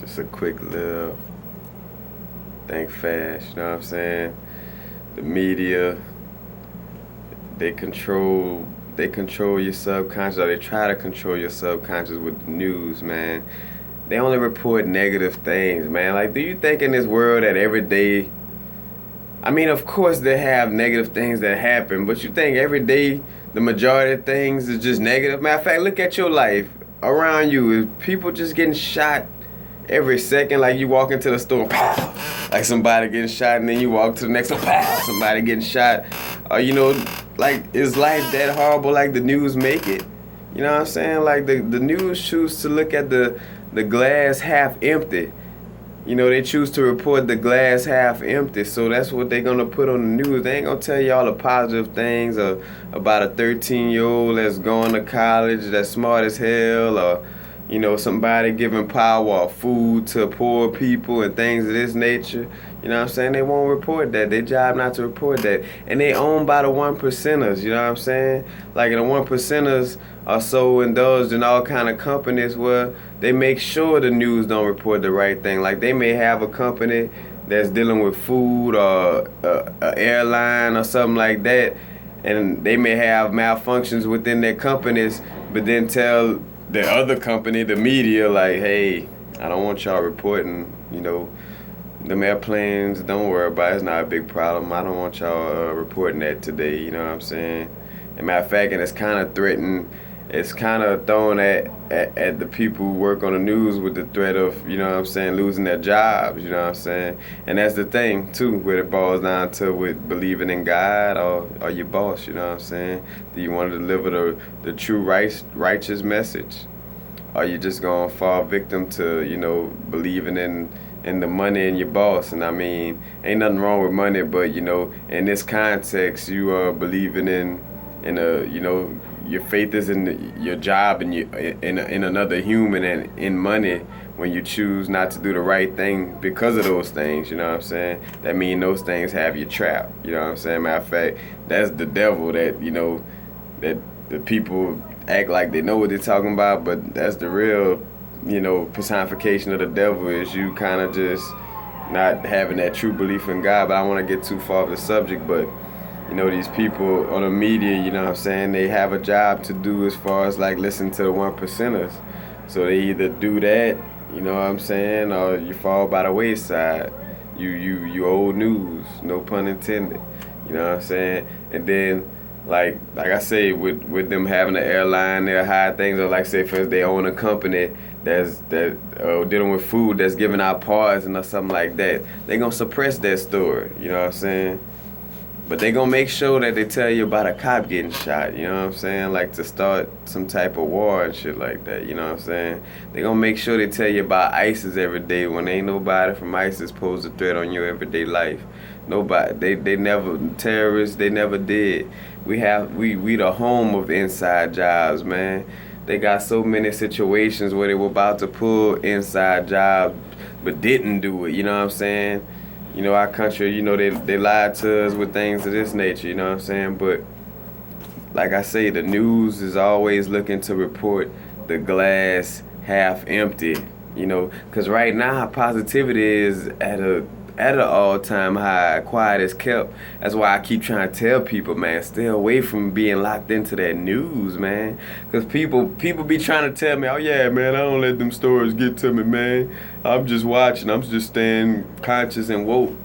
Just a quick little think fast, you know what I'm saying? The media, they control they control your subconscious, or they try to control your subconscious with the news, man. They only report negative things, man. Like, do you think in this world that every day, I mean, of course they have negative things that happen, but you think every day the majority of things is just negative? Matter of fact, look at your life around you. Is people just getting shot every second? Like, you walk into the store, pow, like somebody getting shot, and then you walk to the next one, pow, somebody getting shot. Like, is life that horrible like the news make it? You know what I'm saying? Like, the news choose to look at the glass half empty. You know, they choose to report the glass half empty, so that's what they're gonna put on the news. They ain't gonna tell you all the positive things about a 13-year-old that's going to college, that's smart as hell, or, you know, somebody giving power or food to poor people and things of this nature. You know what I'm saying? They won't report that. Their job not to report that. And they owned by the one percenters, you know what I'm saying? Like, the one percenters are so indulged in all kind of companies where they make sure the news don't report the right thing. Like, they may have a company that's dealing with food or a airline or something like that, and they may have malfunctions within their companies, but then tell the other company, the media, like, hey, I don't want y'all reporting, you know, them airplanes, don't worry about it, it's not a big problem. I don't want y'all reporting that today, you know what I'm saying? As a matter of fact, and it's kind of threatening, it's kind of thrown at the people who work on the news with the threat of, you know what I'm saying, losing their jobs, you know what I'm saying? And that's the thing, too, where it boils down to with believing in God or your boss, you know what I'm saying? Do you want to deliver the true righteous message? Or you just going to fall victim to, you know, believing in the money and your boss? And I mean, ain't nothing wrong with money, but, you know, in this context, you are believing in a, you know, your faith is in your job and in another human and in money when you choose not to do the right thing because of those things, you know what I'm saying? That mean those things have you trapped, you know what I'm saying? Matter of fact, that's the devil that, you know, that the people act like they know what they're talking about, but that's the real, you know, personification of the devil, is you kind of just not having that true belief in God. But I don't want to get too far off the subject, but you know, these people on the media, you know what I'm saying, they have a job to do as far as like listen to the one percenters. So they either do that, you know what I'm saying, or you fall by the wayside. You old news, no pun intended. You know what I'm saying? And then like I say, with them having an airline, they'll hide things, or like say for instance they own a company that's dealing with food that's giving out poison or something like that. They gonna suppress that story, you know what I'm saying? But they gonna make sure that they tell you about a cop getting shot, you know what I'm saying? Like to start some type of war and shit like that, you know what I'm saying? They gonna make sure they tell you about ISIS every day when ain't nobody from ISIS pose a threat on your everyday life. Nobody, they never, terrorists, they never did. We the home of inside jobs, man. They got so many situations where they were about to pull inside jobs but didn't do it, you know what I'm saying? You know, our country, you know, they lied to us with things of this nature, you know what I'm saying? But like I say, the news is always looking to report the glass half empty, you know, because right now positivity is at an all-time high, quiet as kept. That's why I keep trying to tell people, man, stay away from being locked into that news, man. Because people be trying to tell me, oh yeah, man, I don't let them stories get to me, man. I'm just watching, I'm just staying conscious and woke.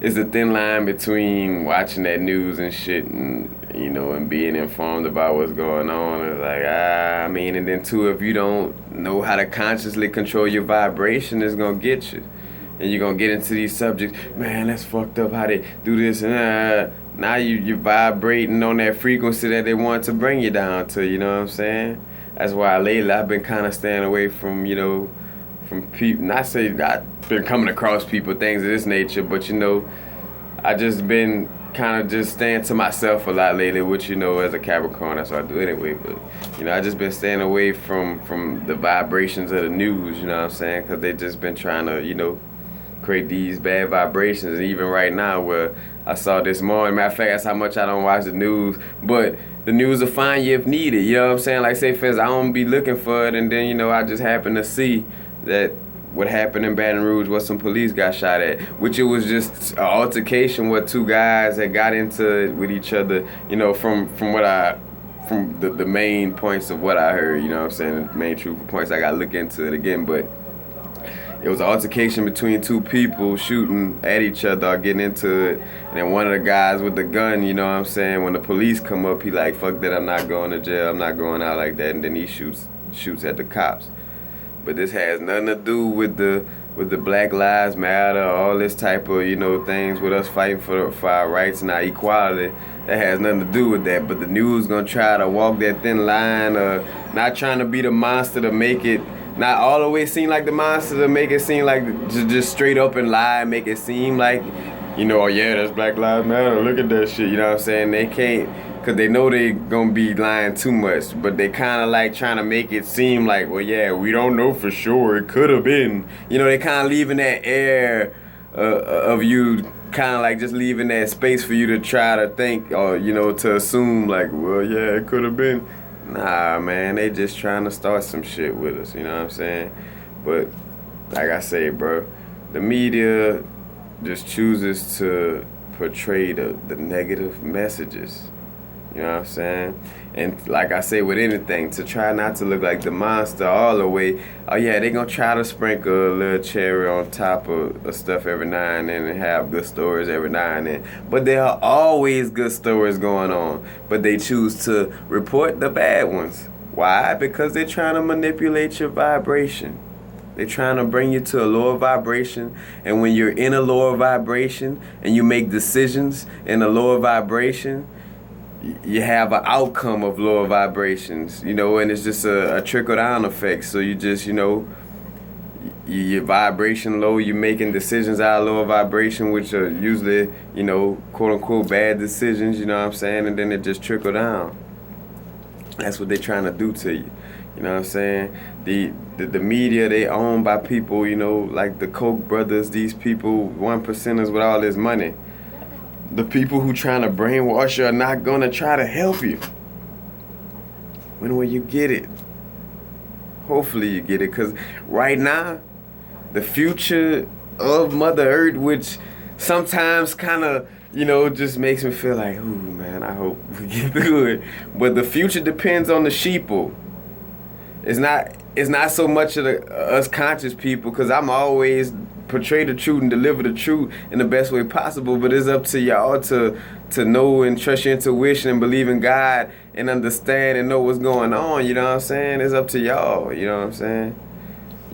It's a thin line between watching that news and shit and, you know, and being informed about what's going on. It's like, I mean, and then too, if you don't know how to consciously control your vibration, it's gonna get you. And you're gonna get into these subjects, man, that's fucked up how they do this, and now you're vibrating on that frequency that they want to bring you down to, you know what I'm saying? That's why lately I've been kind of staying away from, you know, from people, not say I've been coming across people, things of this nature, but you know, I just been kind of just staying to myself a lot lately, which, you know, as a Capricorn, that's what I do anyway, but, you know, I just been staying away from the vibrations of the news, you know what I'm saying, because they just been trying to, you know, create these bad vibrations. And even right now, where I saw this morning, matter of fact, that's how much I don't watch the news, but the news will find you if needed, you know what I'm saying? Like, say for instance, I don't be looking for it, and then, you know, I just happen to see that what happened in Baton Rouge was some police got shot at, which it was just an altercation where two guys had got into it with each other, from the main points of what I heard, you know what I'm saying, the main truthful points. I got to look into it again, but it was an altercation between two people shooting at each other or getting into it. And then one of the guys with the gun, you know what I'm saying, when the police come up, he like, fuck that, I'm not going to jail, I'm not going out like that. And then he shoots at the cops. But this has nothing to do with the Black Lives Matter, all this type of, things with us fighting for our rights and our equality. That has nothing to do with that. But the news gonna try to walk that thin line of not trying to be the monster to make it not all the way seem like the monster, to make it seem like just straight up and lie, make it seem like, oh yeah, that's Black Lives Matter, look at that shit, you know what I'm saying? They can't, because they know they gonna be lying too much, but they kind of like trying to make it seem like, well, yeah, we don't know for sure, it could have been. They kind of leaving that air of you, kind of like just leaving that space for you to try to think or, to assume like, well, yeah, it could have been. Nah, man, they just trying to start some shit with us, you know what I'm saying? But like I say, bro, the media just chooses to portray the negative messages, you know what I'm saying? And like I say with anything, to try not to look like the monster all the way. Oh yeah, they gonna try to sprinkle a little cherry on top of stuff every now and then and have good stories every now and then. But there are always good stories going on. But they choose to report the bad ones. Why? Because they're trying to manipulate your vibration. They're trying to bring you to a lower vibration. And when you're in a lower vibration and you make decisions in a lower vibration, you have an outcome of lower vibrations, and it's just a trickle-down effect. So you just, your vibration low, you're making decisions out of lower vibration, which are usually, quote-unquote bad decisions, you know what I'm saying? And then it just trickle down. That's what they're trying to do to you. You know what I'm saying? The media, they owned by people, like the Koch brothers, these people, 1%ers with all this money. The people who trying to brainwash you are not going to try to help you. When will you get it? Hopefully you get it, because right now, the future of Mother Earth, which sometimes kind of, just makes me feel like, ooh, man, I hope we get through it. But the future depends on the sheeple. It's not so much of us conscious people, because I'm always portray the truth and deliver the truth in the best way possible, but it's up to y'all to know and trust your intuition and believe in God and understand and know what's going on, you know what I'm saying? It's up to y'all, you know what I'm saying?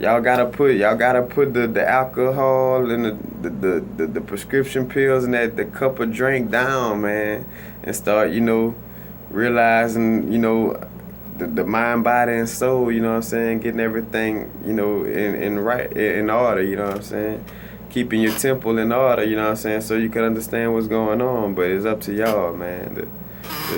Y'all gotta put the alcohol and the prescription pills and the cup of drink down, man, and start, realizing, the mind, body, and soul, you know what I'm saying? Getting everything, in order, you know what I'm saying? Keeping your temple in order, you know what I'm saying? So you can understand what's going on, but it's up to y'all, man,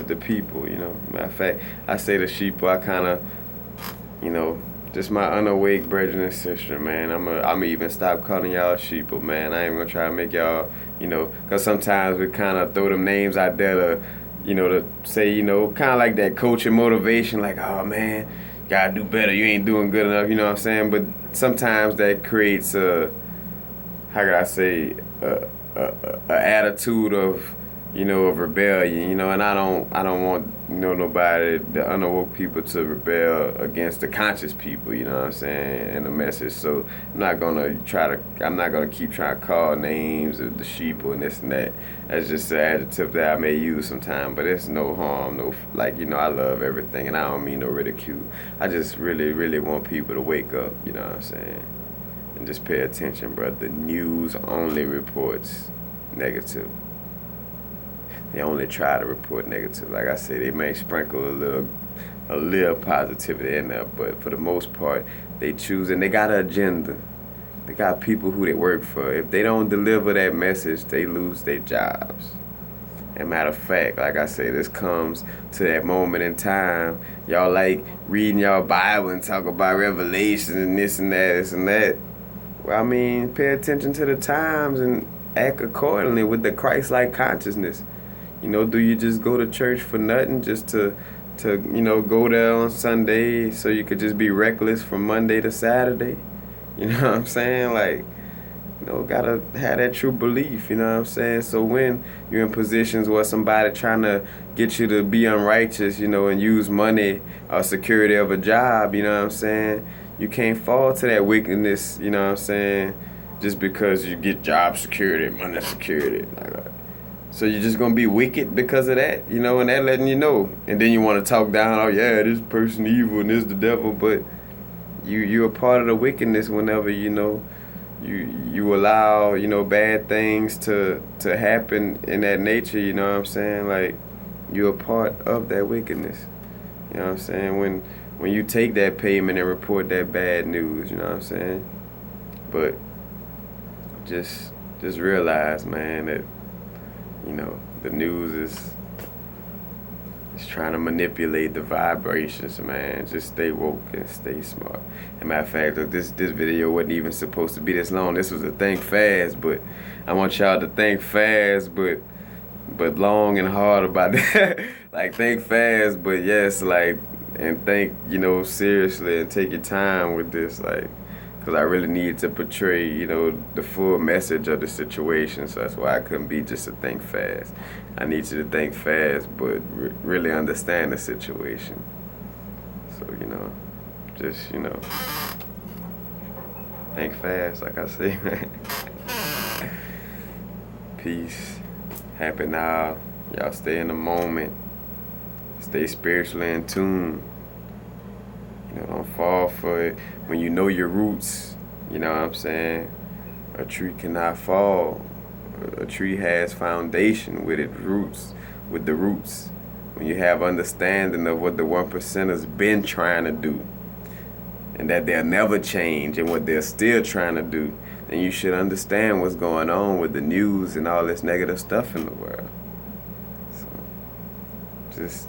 the people, Matter of fact, I say the sheep, I kind of, just my unawake brethren and sister, man. I'm even stop calling y'all sheep, man. I ain't gonna try to make y'all, because sometimes we kind of throw them names out there to say, kind of like that coaching motivation, like, oh, man, you gotta do better, you ain't doing good enough, you know what I'm saying? But sometimes that creates a attitude of, of rebellion, and I don't want, nobody, the unawoke people to rebel against the conscious people, you know what I'm saying, and the message. So I'm not gonna keep trying to call names of the sheep and this and that. That's just an adjective that I may use sometime, but it's no harm, I love everything, and I don't mean no ridicule. I just really, really want people to wake up, you know what I'm saying, and just pay attention, bro. The news only reports negative. They only try to report negative. Like I said, they may sprinkle a little positivity in there, but for the most part, they choose, and they got an agenda. They got people who they work for. If they don't deliver that message, they lose their jobs. And matter of fact, like I say, this comes to that moment in time. Y'all like reading y'all Bible and talk about Revelation and this and that. Well, I mean, pay attention to the times and act accordingly with the Christ-like consciousness. Do you just go to church for nothing, just to go there on Sunday so you could just be reckless from Monday to Saturday? You know what I'm saying? Like, gotta have that true belief, you know what I'm saying? So when you're in positions where somebody trying to get you to be unrighteous, and use money or security of a job, you know what I'm saying? You can't fall to that wickedness, you know what I'm saying? Just because you get job security, money security. So you're just gonna be wicked because of that, and that letting you know. And then you want to talk down, oh yeah, this person evil and this the devil, but you're a part of the wickedness whenever you allow bad things to happen in that nature. You know what I'm saying? Like, you're a part of that wickedness. You know what I'm saying? When you take that payment and report that bad news, you know what I'm saying? But just realize, man, that the news is trying to manipulate the vibrations, man. Just stay woke and stay smart. As a matter of fact, look, this video wasn't even supposed to be this long. This was a think fast, but I want y'all to think fast, but long and hard about that. Like, think fast, but yes, like, and think, seriously, and take your time with this, like, because I really need to portray, the full message of the situation. So that's why I couldn't be just a think fast. I need you to think fast, but really understand the situation. So, just, think fast, like I say, man. Peace. Happy now. Y'all stay in the moment. Stay spiritually in tune. Don't fall for it. When you know your roots, you know what I'm saying? A tree cannot fall. A tree has foundation with its roots, with the roots. When you have understanding of what the 1%ers been trying to do, and that they'll never change, and what they're still trying to do, then you should understand what's going on with the news and all this negative stuff in the world. So just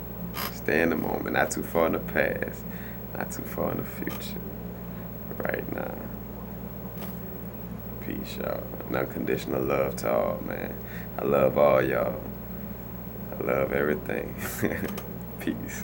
stay in the moment, not too far in the past. Not too far in the future. Right now. Peace, y'all. And unconditional love to all, man. I love all y'all. I love everything. Peace.